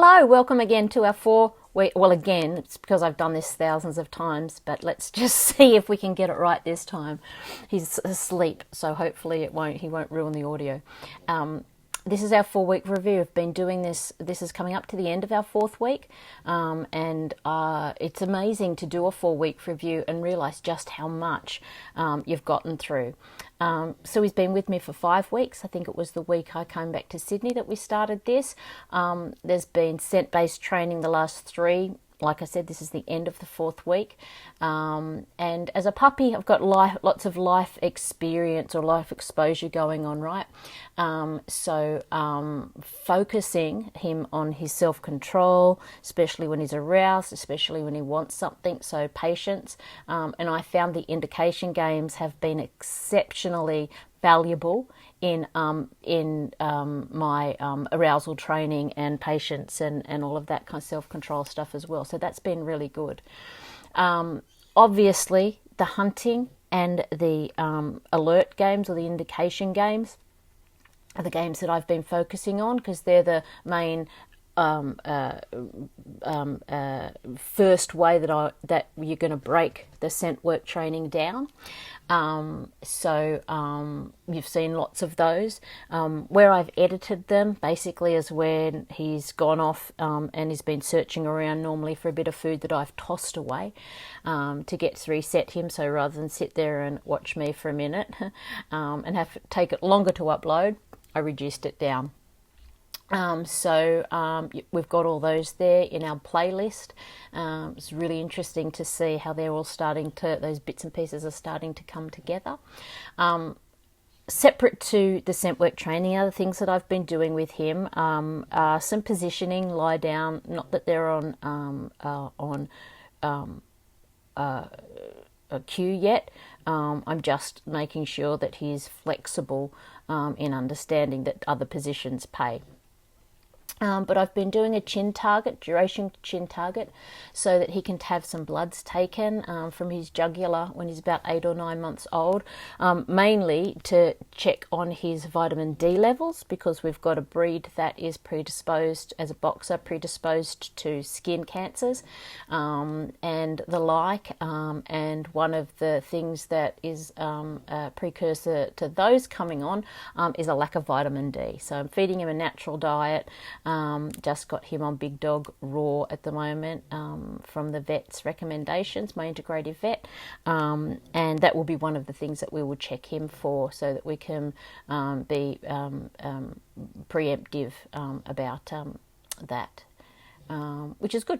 Hello, welcome again to our 4-week, well again, it's because I've done this thousands of times, but let's just see if we can get it right this time. He's asleep, so hopefully he won't ruin the audio. This is our 4-week review. I've been doing this is coming up to the end of our 4th week, and it's amazing to do a 4-week review and realise just how much you've gotten through. So he's been with me for 5 weeks. I think it was the week I came back to Sydney that we started this. There's been scent-based training the last 3. Like I said, this is the end of the 4th week. And as a puppy, I've got lots of life experience or life exposure going on, right? Focusing him on his self-control, especially when he's aroused, especially when he wants something, so patience. And I found the indication games have been exceptionally valuable in my arousal training and patience and all of that kind of self-control stuff as well. So that's been really good. Obviously, the hunting and the alert games or the indication games are the games that I've been focusing on because they're the main first way that you're going to break the scent work training down. You've seen lots of those. Where I've edited them basically is when he's gone off and he's been searching around normally for a bit of food that I've tossed away to get to reset him. So rather than sit there and watch me for a minute and have to take it longer to upload, I reduced it down. We've got all those there in our playlist. It's really interesting to see how they're all those bits and pieces are starting to come together. Separate to the scent work training, other things that I've been doing with him are some positioning, lie down, not that they're on a cue yet. I'm just making sure that he's flexible in understanding that other positions pay. But I've been doing a duration chin target, so that he can have some bloods taken from his jugular when he's about 8 or 9 months old, mainly to check on his vitamin D levels, because we've got a breed that is predisposed, as a boxer, predisposed to skin cancers and the like. And one of the things that is a precursor to those coming on is a lack of vitamin D. So I'm feeding him a natural diet. Just got him on Big Dog Raw at the moment from the vet's recommendations, my integrative vet, and that will be one of the things that we will check him for, so that we can be preemptive about that, which is good.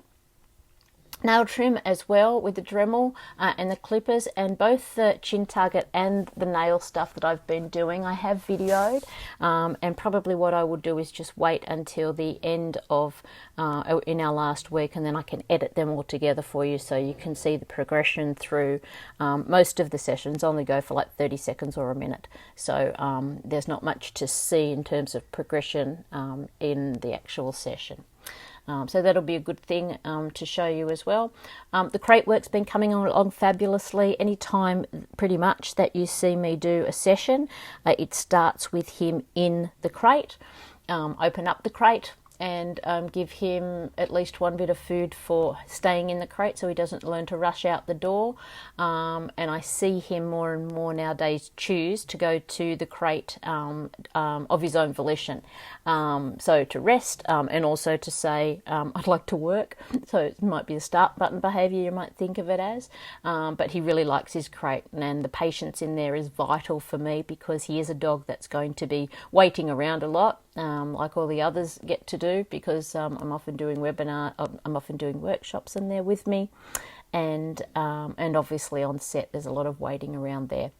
Nail trim as well with the Dremel and the clippers, and both the chin target and the nail stuff that I've been doing I have videoed, and probably what I will do is just wait until the end of in our last week, and then I can edit them all together for you so you can see the progression through. Most of the sessions only go for like 30 seconds or a minute, so there's not much to see in terms of progression in the actual session. So that'll be a good thing to show you as well. The crate work's been coming along fabulously. Anytime pretty much that you see me do a session, it starts with him in the crate. Open up the crate and give him at least one bit of food for staying in the crate, so he doesn't learn to rush out the door. And I see him more and more nowadays choose to go to the crate of his own volition. So to rest and also to say, I'd like to work. So it might be a start button behaviour, you might think of it as. But he really likes his crate, and the patience in there is vital for me, because he is a dog that's going to be waiting around a lot, like all the others get to do, because I'm often doing I'm often doing workshops in there with me, and obviously on set there's a lot of waiting around there.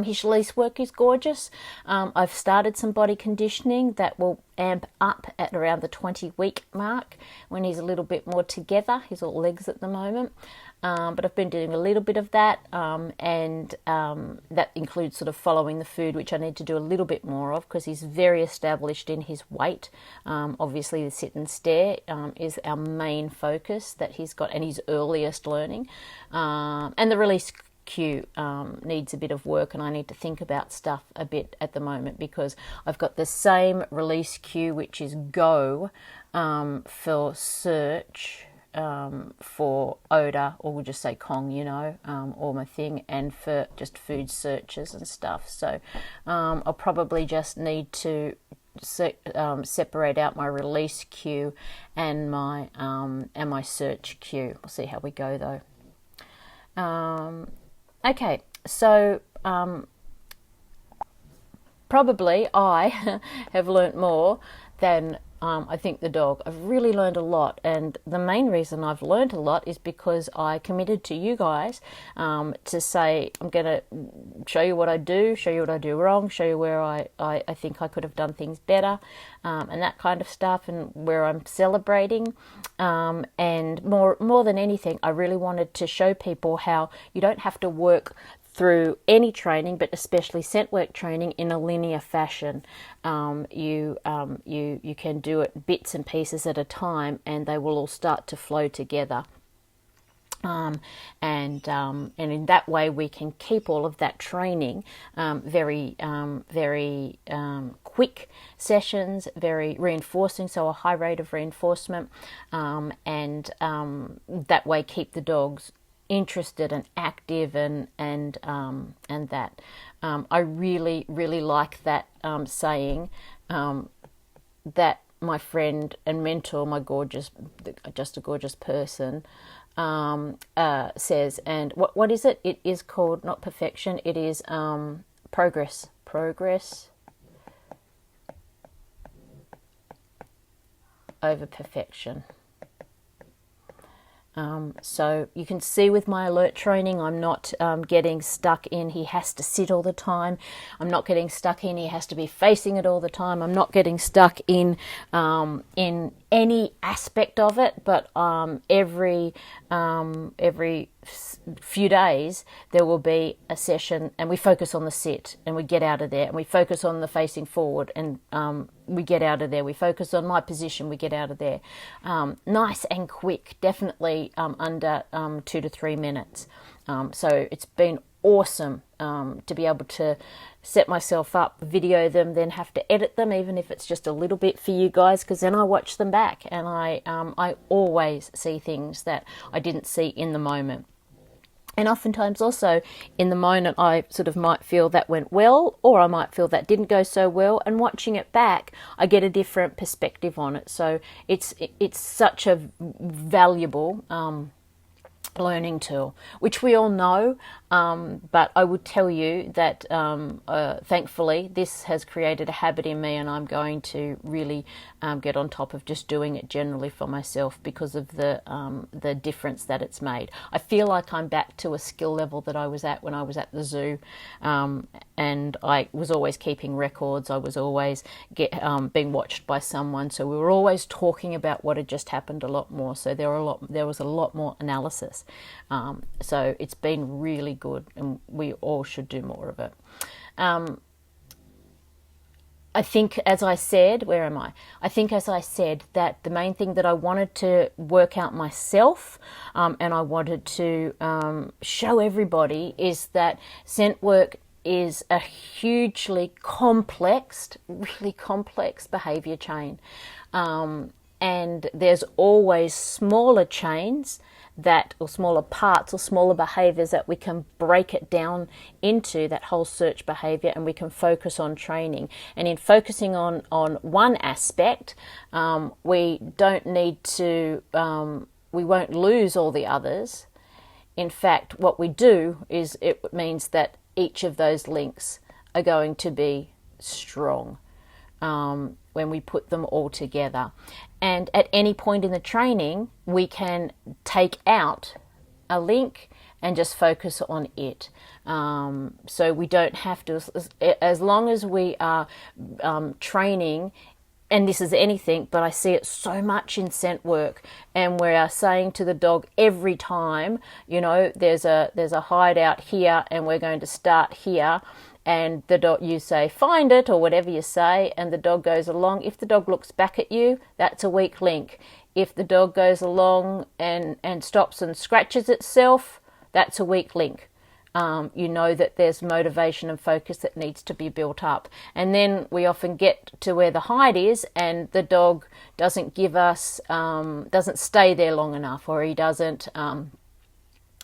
His release work is gorgeous. I've started some body conditioning that will amp up at around the 20-week mark, when he's a little bit more together. He's all legs at the moment. But I've been doing a little bit of that, and that includes sort of following the food, which I need to do a little bit more of, because he's very established in his weight. Obviously the sit and stare is our main focus that he's got, and his earliest learning. And the release cue needs a bit of work, and I need to think about stuff a bit at the moment, because I've got the same release cue, which is go, for search, for odor, or we'll just say Kong, or my thing, and for just food searches and stuff. So I'll probably just need to separate out my release cue and my search cue. We'll see how we go though. Okay, so probably I have learnt more than I think the dog. I've really learned a lot, and the main reason I've learned a lot is because I committed to you guys to say, I'm going to show you what I do, show you what I do wrong, show you where I think I could have done things better, and that kind of stuff, and where I'm celebrating. And more than anything, I really wanted to show people how you don't have to work through any training, but especially scent work training, in a linear fashion. You can do it bits and pieces at a time, and they will all start to flow together. And in that way, we can keep all of that training very quick sessions, very reinforcing, so a high rate of reinforcement, and that way keep the dogs interested and active, and that I really like that saying that my friend and mentor, just a gorgeous person, says. And what is it? It is called not perfection. It is progress over perfection. So you can see with my alert training, I'm not getting stuck in he has to sit all the time. I'm not getting stuck in he has to be facing it all the time. I'm not getting stuck in any aspect of it. But every few days there will be a session, and we focus on the sit, and we get out of there, and we focus on the facing forward, and we get out of there. We focus on my position, we get out of there. Nice and quick, definitely under 2 to 3 minutes. So it's been awesome to be able to set myself up, video them, then have to edit them, even if it's just a little bit for you guys, because then I watch them back, and I always see things that I didn't see in the moment. And oftentimes also in the moment I sort of might feel that went well, or I might feel that didn't go so well, and watching it back I get a different perspective on it. So it's such a valuable learning tool, which we all know, but I would tell you that thankfully this has created a habit in me, and I'm going to really get on top of just doing it generally for myself, because of the difference that it's made. I feel like I'm back to a skill level that I was at when I was at the zoo, and I was always keeping records. I was always being watched by someone, so we were always talking about what had just happened a lot more. So there was a lot more analysis. So it's been really good, and we all should do more of it. I think, as I said, I think, as I said, that the main thing that I wanted to work out myself, and I wanted to show everybody, is that scent work is a hugely complex, really complex behaviour chain. And there's always smaller chains or smaller parts or smaller behaviours that we can break it down into, that whole search behaviour, and we can focus on training. And in focusing on one aspect, we don't need to, we won't lose all the others. In fact, what we do is it means that each of those links are going to be strong when we put them all together. And at any point in the training, we can take out a link and just focus on it. So we don't have to, as long as we are training, and this is anything, but I see it so much in scent work, and we are saying to the dog every time, there's a hideout here, and we're going to start here. And the dog, you say, find it, or whatever you say, and the dog goes along. If the dog looks back at you, that's a weak link. If the dog goes along and stops and scratches itself, that's a weak link. you know that there's motivation and focus that needs to be built up. And then we often get to where the hide is, and the dog doesn't give us, doesn't stay there long enough, or he doesn't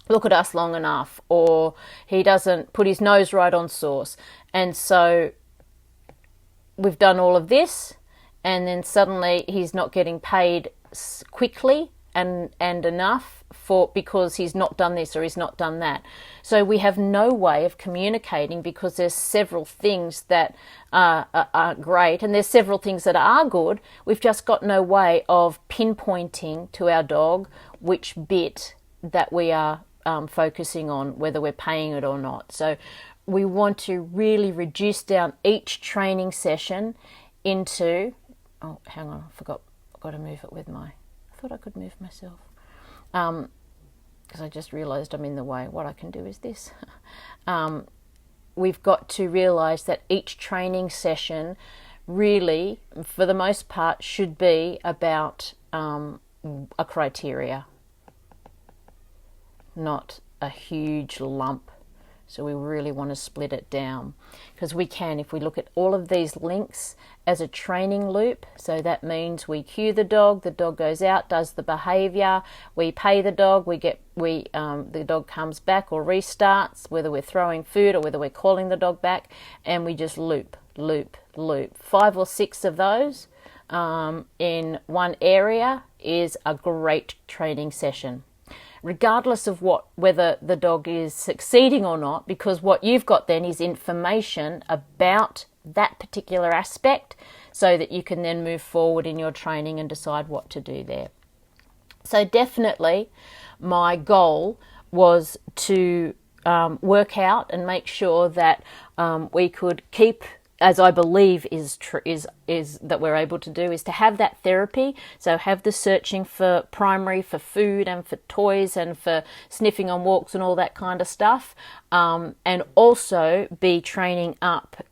look at us long enough, or he doesn't put his nose right on source. And so we've done all of this, and then suddenly he's not getting paid quickly and enough because he's not done this or he's not done that. So we have no way of communicating, because there's several things that are great and there's several things that are good. We've just got no way of pinpointing to our dog which bit that we are focusing on, whether we're paying it or not. So we want to really reduce down each training session into, oh, hang on, I forgot, I've got to move it with my, I thought I could move myself. Because I just realised I'm in the way. What I can do is this. We've got to realise that each training session really, for the most part, should be about a criteria, not a huge lump. So we really want to split it down, because we can, if we look at all of these links as a training loop. So that means we cue the dog goes out, does the behavior, we pay the dog, the dog comes back or restarts, whether we're throwing food or whether we're calling the dog back, and we just loop. 5 or 6 of those in one area is a great training session, regardless of whether the dog is succeeding or not, because what you've got then is information about that particular aspect, so that you can then move forward in your training and decide what to do there. So definitely my goal was to work out and make sure that we could keep, as I believe is that we're able to do, is to have that therapy. So have the searching for primary, for food and for toys and for sniffing on walks and all that kind of stuff, and also be training up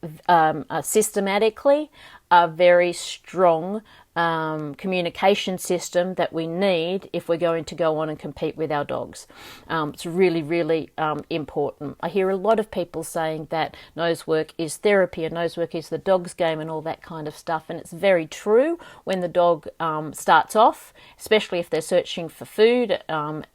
systematically a very strong communication system that we need if we're going to go on and compete with our dogs. It's really, really important. I hear a lot of people saying that nose work is therapy and nose work is the dog's game and all that kind of stuff, and it's very true when the dog starts off, especially if they're searching for food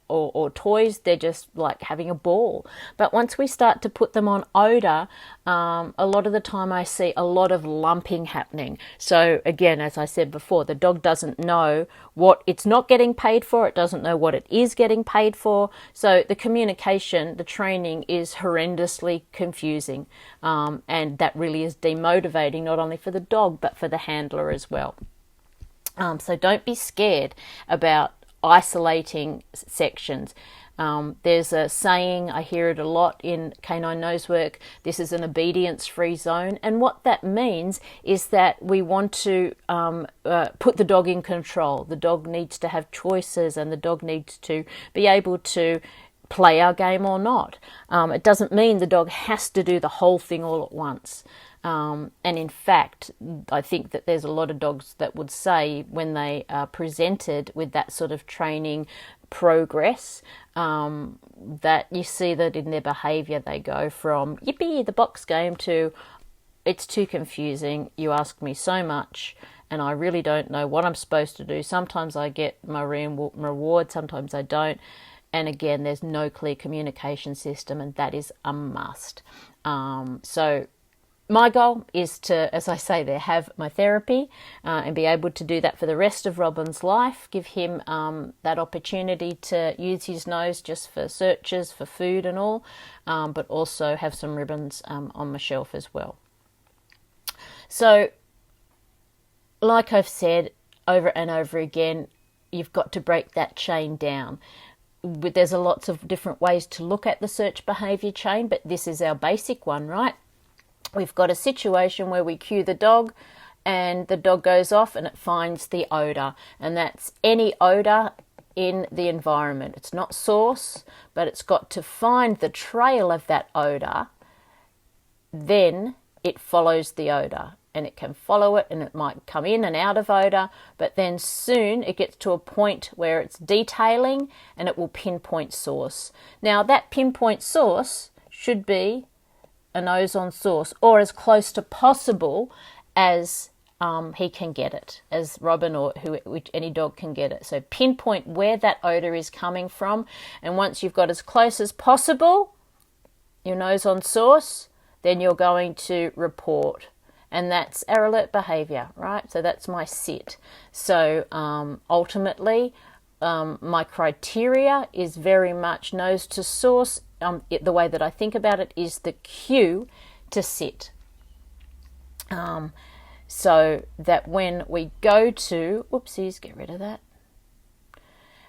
or toys. They're just like having a ball. But once we start to put them on odour, a lot of the time I see a lot of lumping happening. So again, as I said before, the dog doesn't know what it's not getting paid for. It doesn't know what it is getting paid for. So the communication, the training is horrendously confusing. And that really is demotivating, not only for the dog, but for the handler as well. So don't be scared about isolating sections. There's a saying, I hear it a lot in canine nose work, this is an obedience-free zone. And what that means is that we want to put the dog in control. The dog needs to have choices, and the dog needs to be able to play our game or not. It doesn't mean the dog has to do the whole thing all at once. And in fact, I think that there's a lot of dogs that would say when they are presented with that sort of training progress, that you see that in their behaviour they go from yippee, the box game, to it's too confusing, you ask me so much and I really don't know what I'm supposed to do. Sometimes I get my reward, sometimes I don't. And again, there's no clear communication system, and that is a must. So my goal is to, as I say there, have my therapy and be able to do that for the rest of Robin's life, give him that opportunity to use his nose just for searches, for food and all, but also have some ribbons on my shelf as well. So, like I've said over and over again, you've got to break that chain down. There's lots of different ways to look at the search behaviour chain, but this is our basic one, right? We've got a situation where we cue the dog and the dog goes off and it finds the odour, and that's any odour in the environment. It's not source, but it's got to find the trail of that odour. Then it follows the odour, and it can follow it, and it might come in and out of odour, but then soon it gets to a point where it's detailing and it will pinpoint source. Now that pinpoint source should be a nose on source, or as close to possible as he can get it, as Robin or any dog can get it. So pinpoint where that odor is coming from, and once you've got as close as possible, your nose on source, then you're going to report. And that's our alert behavior, right? So that's my sit. So ultimately, my criteria is very much nose to source. The way that I think about it is the cue to sit. So that when we go to, oopsies, get rid of that.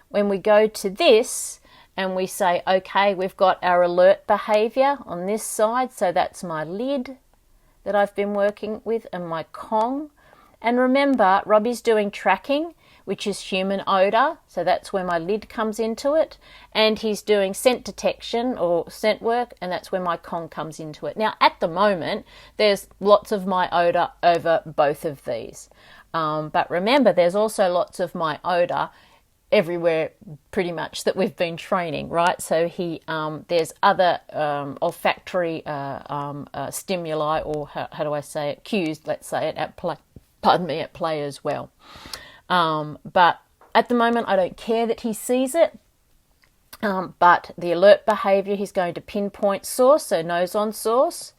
When we go to this and we say, okay, we've got our alert behavior on this side. So that's my lid that I've been working with and my Kong. And remember, Robbie's doing tracking, which is human odor. So that's where my lid comes into it. And he's doing scent detection or scent work, and that's where my Kong comes into it. Now, at the moment, there's lots of my odor over both of these. But remember, there's also lots of my odor everywhere pretty much that we've been training, right? So there's other olfactory stimuli, or how do I say it, cues, let's say it, at play, at play as well. But at the moment, I don't care that he sees it. But the alert behavior, he's going to pinpoint source, so nose on source.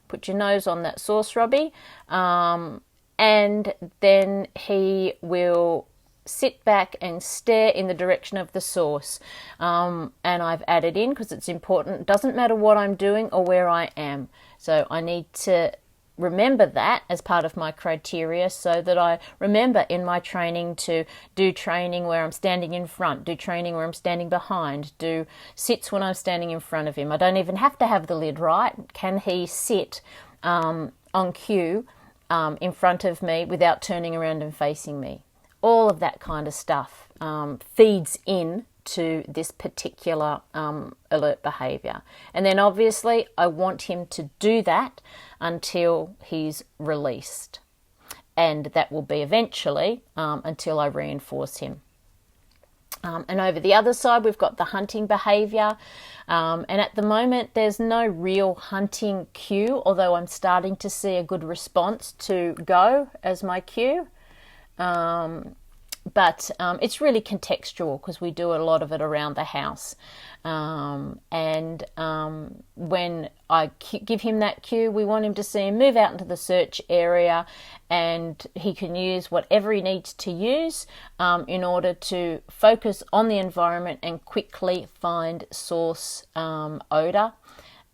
Put your nose on that source, Robbie. And then he will sit back and stare in the direction of the source. And I've added in, because it's important, it doesn't matter what I'm doing or where I am. So I need to remember that as part of my criteria, so that I remember in my training to do training where I'm standing in front, do training where I'm standing behind, do sits when I'm standing in front of him. I don't even have to have the lid, right? Can he sit on cue in front of me without turning around and facing me? All of that kind of stuff feeds in to this particular alert behavior. And then obviously I want him to do that until he's released. And that will be eventually until I reinforce him. And over the other side, we've got the hunting behavior. And at the moment, there's no real hunting cue, although I'm starting to see a good response to go as my cue. But it's really contextual, because we do a lot of it around the house. And when I give him that cue, we want him to see him move out into the search area, and he can use whatever he needs to use in order to focus on the environment and quickly find source odor,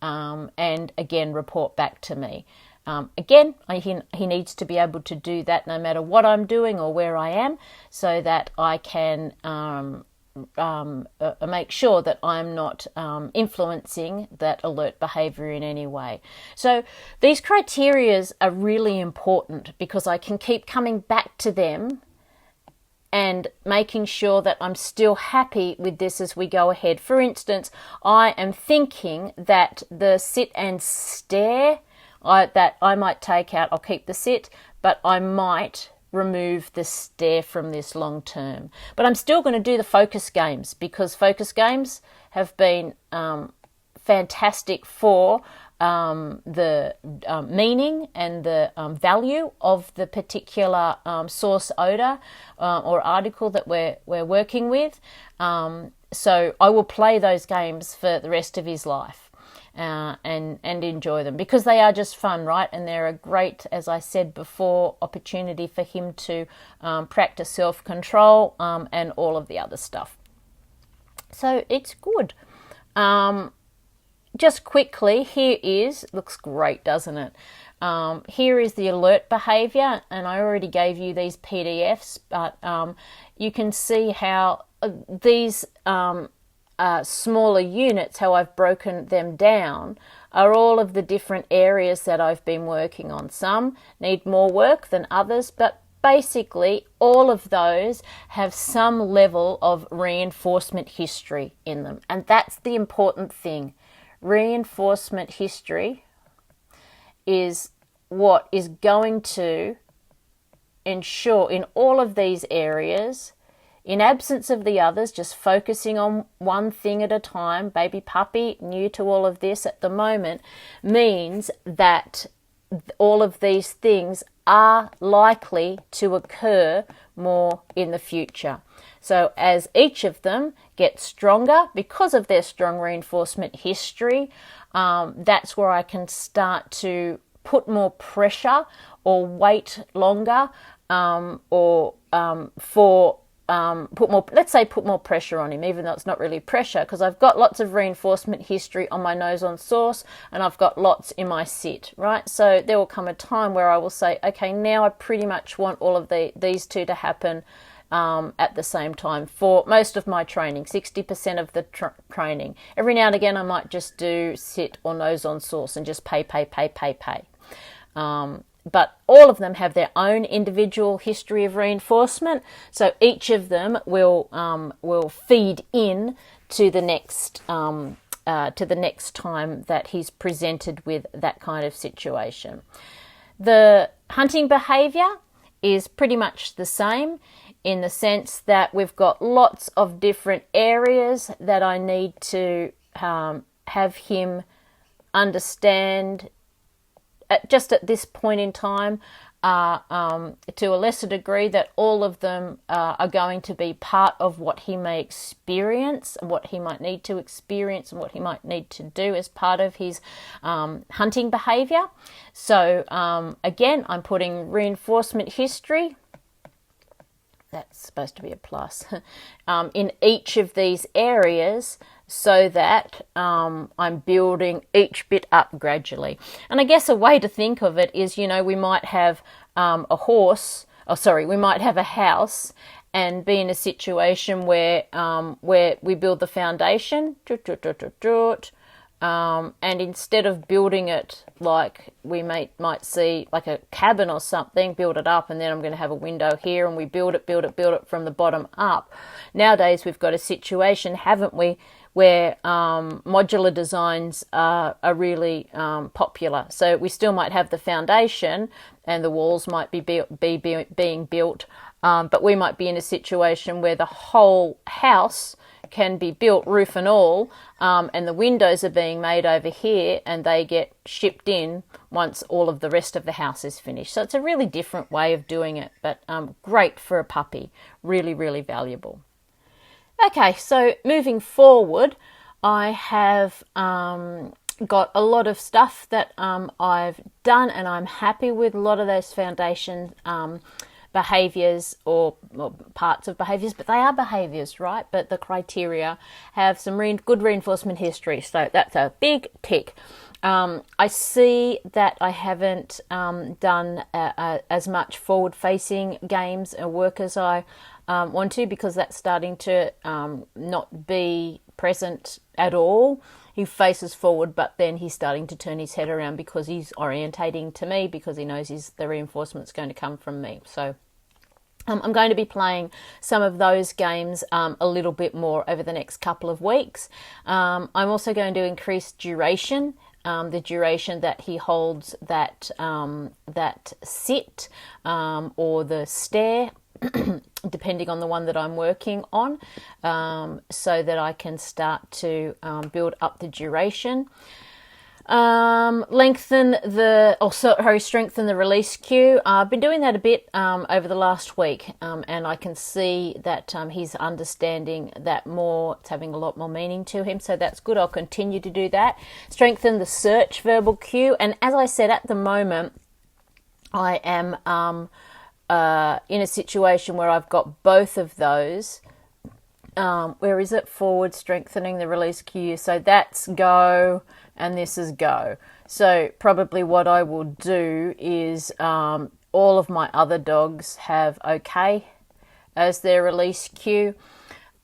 and again report back to me. Again, he needs to be able to do that no matter what I'm doing or where I am, so that I can make sure that I'm not influencing that alert behavior in any way. So these criterias are really important, because I can keep coming back to them and making sure that I'm still happy with this as we go ahead. For instance, I am thinking that the sit and stare that I might take out, I'll keep the sit, but I might remove the stare from this long term. But I'm still going to do the focus games, because focus games have been fantastic for the meaning and the value of the particular source odor or article that we're working with. So I will play those games for the rest of his life. And enjoy them, because they are just fun, right? And they're a great, as I said before, opportunity for him to practice self-control and all of the other stuff. So it's good. Just quickly, looks great, doesn't it? Here is the alert behavior, and I already gave you these PDFs, but you can see how these smaller units, how I've broken them down, are all of the different areas that I've been working on. Some need more work than others, but basically all of those have some level of reinforcement history in them. And that's the important thing. Reinforcement history is what is going to ensure in all of these areas in absence of the others, just focusing on one thing at a time, baby puppy, new to all of this at the moment, means that all of these things are likely to occur more in the future. So as each of them gets stronger because of their strong reinforcement history, that's where I can start to put more pressure or wait longer, put more pressure on him, even though it's not really pressure, because I've got lots of reinforcement history on my nose on source, and I've got lots in my sit, right? So there will come a time where I will say, okay, now I pretty much want all of these two to happen at the same time for most of my training, 60% of the training. Every now and again, I might just do sit or nose on source and just pay. But all of them have their own individual history of reinforcement, so each of them will feed in to the next time that he's presented with that kind of situation. The hunting behaviour is pretty much the same, in the sense that we've got lots of different areas that I need to have him understand just at this point in time, to a lesser degree, that all of them are going to be part of what he may experience, and what he might need to experience, and what he might need to do as part of his hunting behaviour. So again, I'm putting reinforcement history, that's supposed to be a plus, in each of these areas, so that I'm building each bit up gradually. And I guess a way to think of it is, we might have we might have a house and be in a situation where we build the foundation, and instead of building it like we might see like a cabin or something, build it up, and then I'm going to have a window here, and we build it from the bottom up. Nowadays we've got a situation, haven't we, where modular designs are really popular. So we still might have the foundation and the walls might be being built, but we might be in a situation where the whole house can be built, roof and all, and the windows are being made over here, and they get shipped in once all of the rest of the house is finished. So it's a really different way of doing it, but great for a puppy, really, really valuable. Okay, so moving forward, I have got a lot of stuff that I've done, and I'm happy with a lot of those foundation behaviours or parts of behaviours, but they are behaviours, right? But the criteria have some good reinforcement history, so that's a big tick. I see that I haven't done as much forward-facing games and work as I want to, because that's starting to not be present at all. He faces forward, but then he's starting to turn his head around because he's orientating to me, because he knows the reinforcement's going to come from me. So I'm going to be playing some of those games a little bit more over the next couple of weeks. I'm also going to increase duration, the duration that he holds that sit or the stare, depending on the one that I'm working on, so that I can start to build up the duration. Strengthen the release cue. I've been doing that a bit over the last week, and I can see that he's understanding that more. It's having a lot more meaning to him, so that's good. I'll continue to do that. Strengthen the search verbal cue, and as I said, at the moment I am in a situation where I've got both of those. Where is it? Forward, strengthening the release cue. So that's go, and this is go. So probably what I will do is all of my other dogs have okay as their release cue.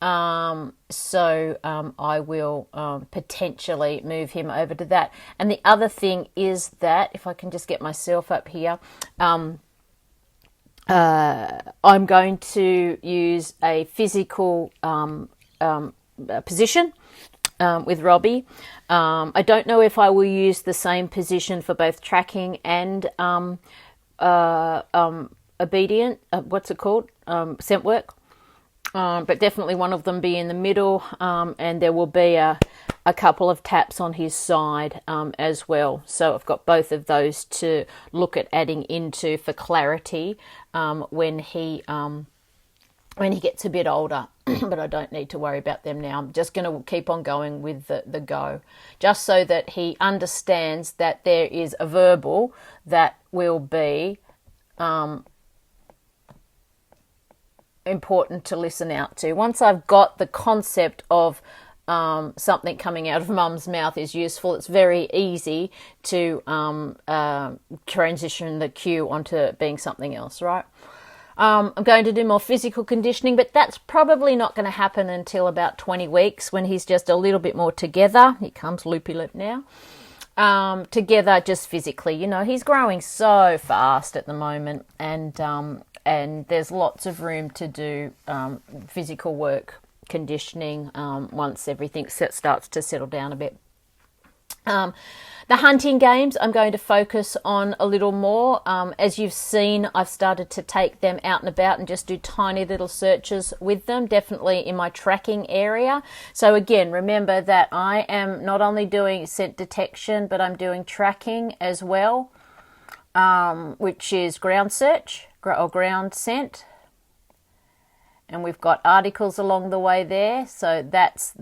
So I will potentially move him over to that. And the other thing is that, if I can just get myself up here, I'm going to use a physical position with Robbie. I don't know if I will use the same position for both tracking and obedient. What's it called? Scent work. but definitely one of them be in the middle, and there will be a couple of taps on his side as well. So I've got both of those to look at adding into for clarity when he gets a bit older. But I don't need to worry about them now. I'm just going to keep on going with the go, just so that he understands that there is a verbal that will be important to listen out to. Once I've got the concept of something coming out of mum's mouth is useful, it's very easy to transition the cue onto being something else, right? I'm going to do more physical conditioning, but that's probably not going to happen until about 20 weeks when he's just a little bit more together. He comes loopy lip now. Together just physically. You know, he's growing so fast at the moment, and there's lots of room to do physical work, conditioning, once everything starts to settle down a bit. The hunting games I'm going to focus on a little more. As you've seen, I've started to take them out and about and just do tiny little searches with them, definitely in my tracking area. So again, remember that I am not only doing scent detection, but I'm doing tracking as well, which is ground search or ground scent. And we've got articles along the way there. So that's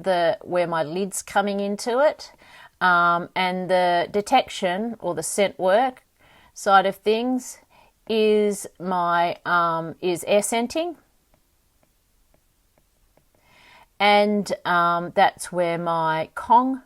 where my lid's coming into it. And the detection or the scent work side of things is my is air scenting, and that's where my Kong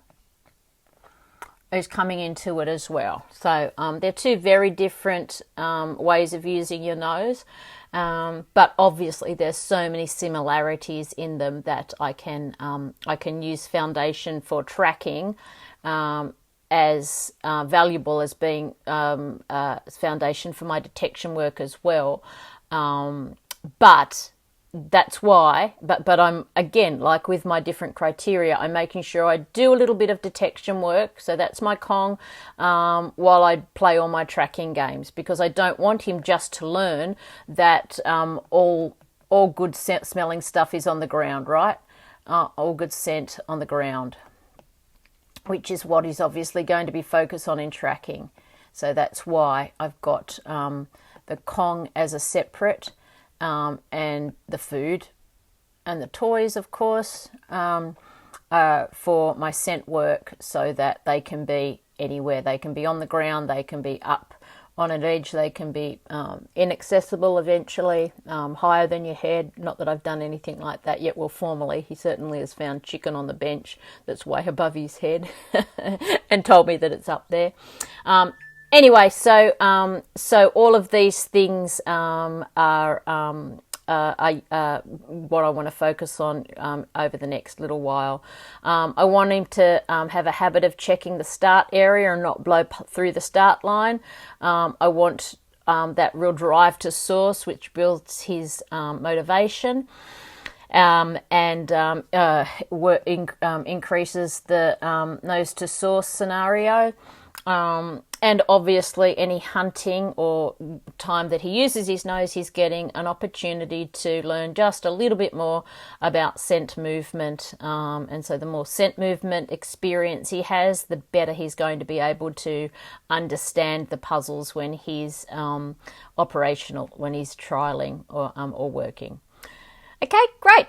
is coming into it as well. So they're two very different ways of using your nose, but obviously there's so many similarities in them that I can use foundation for tracking as valuable as being foundation for my detection work as well. But that's why, but I'm, again, like with my different criteria, I'm making sure I do a little bit of detection work. So that's my Kong, while I play all my tracking games, because I don't want him just to learn that all good scent smelling stuff is on the ground, right? All good scent on the ground, which is what he's obviously going to be focused on in tracking. So that's why I've got the Kong as a separate, and the food and the toys, of course, for my scent work, so that they can be anywhere. They can be on the ground, they can be up on an edge, they can be inaccessible eventually, higher than your head. Not that I've done anything like that yet. Well, formally, he certainly has found chicken on the bench that's way above his head and told me that it's up there. Anyway, so all of these things are what I want to focus on over the next little while. I want him to have a habit of checking the start area and not blow through the start line. I want that real drive to source, which builds his motivation. And increases the nose to source scenario. And obviously any hunting or time that he uses his nose, he's getting an opportunity to learn just a little bit more about scent movement. And so the more scent movement experience he has, the better he's going to be able to understand the puzzles when he's operational, when he's trialing or working. Okay, great.